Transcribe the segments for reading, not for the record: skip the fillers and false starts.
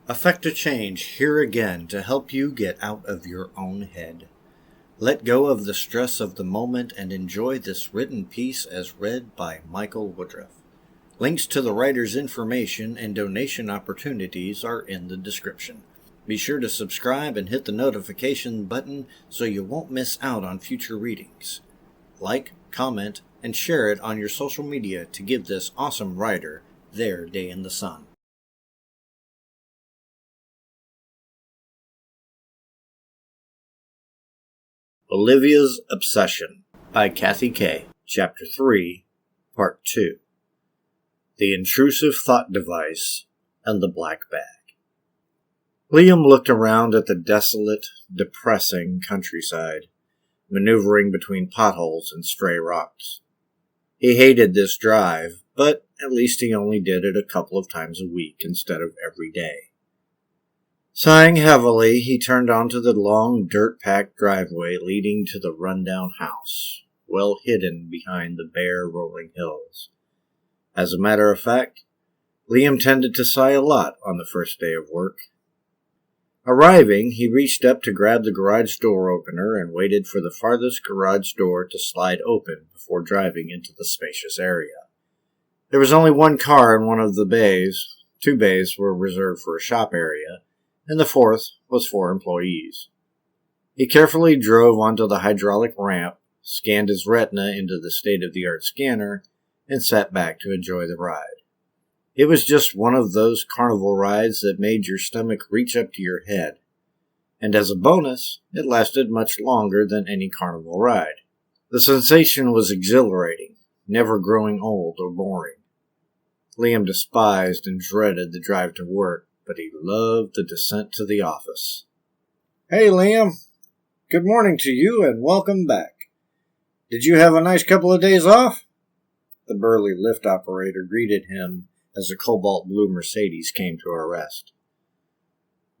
Affect a change here again to help you get out of your own head. Let go of the stress of the moment and enjoy this written piece as read by Michael Woodruff. Links to the writer's information and donation opportunities are in the description. Be sure to subscribe and hit the notification button so you won't miss out on future readings. Like, comment, and share it on your social media to give this awesome writer their day in the sun. Olivia's Obsession by Kathy K. Chapter 3, Part 2. The Intrusive Thought Device and the Black Bag. Liam looked around at the desolate, depressing countryside, maneuvering between potholes and stray rocks. He hated this drive, but at least he only did it a couple of times a week instead of every day. Sighing heavily, he turned onto the long, dirt-packed driveway leading to the rundown house, well hidden behind the bare, rolling hills. As a matter of fact, Liam tended to sigh a lot on the first day of work. Arriving, he reached up to grab the garage door opener and waited for the farthest garage door to slide open before driving into the spacious area. There was only one car in one of the bays. 2 bays were reserved for a shop area, and the 4th was for employees. He carefully drove onto the hydraulic ramp, scanned his retina into the state-of-the-art scanner, and sat back to enjoy the ride. It was just one of those carnival rides that made your stomach reach up to your head, and as a bonus, it lasted much longer than any carnival ride. The sensation was exhilarating, never growing old or boring. Liam despised and dreaded the drive to work, but he loved the descent to the office. "Hey, Liam. Good morning to you, and welcome back. Did you have a nice couple of days off?" The burly lift operator greeted him as a cobalt-blue Mercedes came to a rest.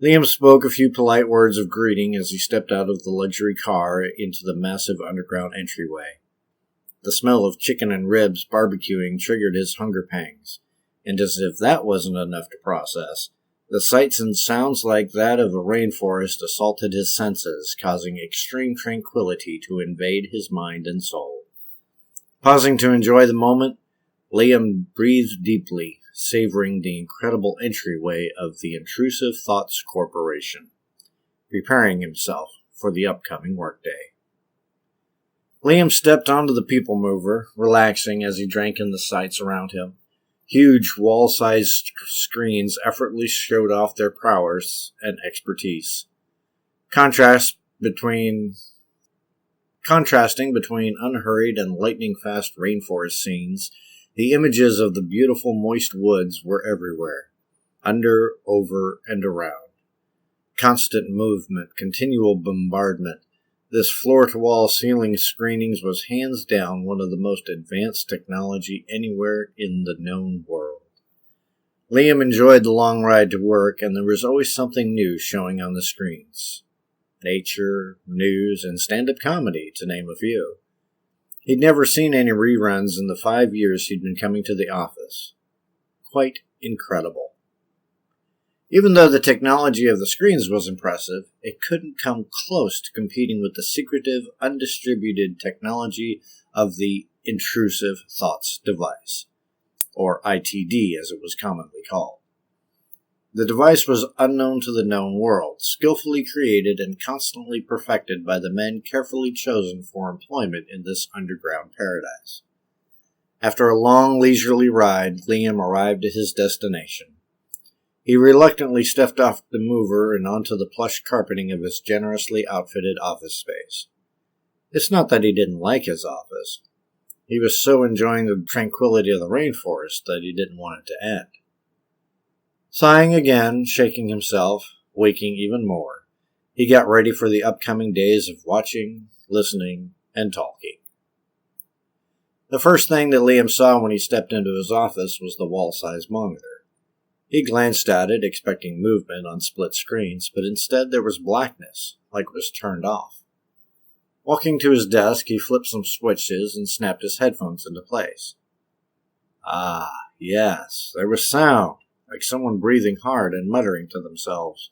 Liam spoke a few polite words of greeting as he stepped out of the luxury car into the massive underground entryway. The smell of chicken and ribs barbecuing triggered his hunger pangs, and as if that wasn't enough to process, the sights and sounds like that of a rainforest assaulted his senses, causing extreme tranquility to invade his mind and soul. Pausing to enjoy the moment, Liam breathed deeply, savoring the incredible entryway of the Intrusive Thoughts Corporation, preparing himself for the upcoming workday. Liam stepped onto the people mover, relaxing as he drank in the sights around him. Huge wall-sized screens effortlessly showed off their prowess and expertise. Contrasting between unhurried and lightning-fast rainforest scenes, the images of the beautiful moist woods were everywhere, under, over, and around. Constant movement, continual bombardment. This floor-to-wall ceiling screenings was hands down one of the most advanced technology anywhere in the known world. Liam enjoyed the long ride to work, and there was always something new showing on the screens. Nature, news, and stand-up comedy, to name a few. He'd never seen any reruns in the 5 years he'd been coming to the office. Quite incredible. Even though the technology of the screens was impressive, it couldn't come close to competing with the secretive, undistributed technology of the Intrusive Thoughts Device, or ITD as it was commonly called. The device was unknown to the known world, skillfully created and constantly perfected by the men carefully chosen for employment in this underground paradise. After a long, leisurely ride, Liam arrived at his destination. He reluctantly stepped off the mover and onto the plush carpeting of his generously outfitted office space. It's not that he didn't like his office. He was so enjoying the tranquility of the rainforest that he didn't want it to end. Sighing again, shaking himself, waking even more, he got ready for the upcoming days of watching, listening, and talking. The first thing that Liam saw when he stepped into his office was the wall-sized monitor. He glanced at it, expecting movement on split screens, but instead there was blackness, like it was turned off. Walking to his desk, he flipped some switches and snapped his headphones into place. Ah, yes, there was sound. like someone breathing hard and muttering to themselves.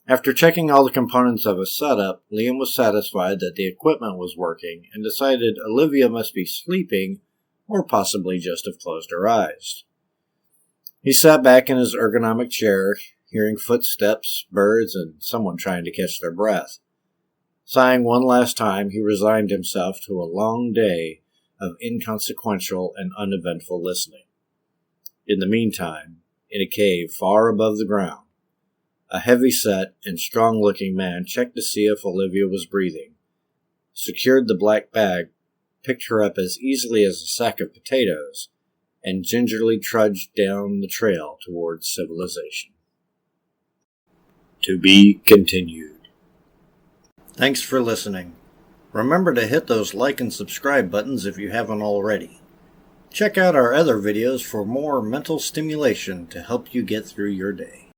After checking all the components of his setup, Liam was satisfied that the equipment was working and decided Olivia must be sleeping or possibly just have closed her eyes. He sat back in his ergonomic chair, hearing footsteps, birds, and someone trying to catch their breath. Sighing one last time, he resigned himself to a long day of inconsequential and uneventful listening. In the meantime, in a cave far above the ground, a heavy-set and strong-looking man checked to see if Olivia was breathing, secured the black bag, picked her up as easily as a sack of potatoes, and gingerly trudged down the trail towards civilization. To be continued. Thanks for listening. Remember to hit those like and subscribe buttons if you haven't already. Check out our other videos for more mental stimulation to help you get through your day.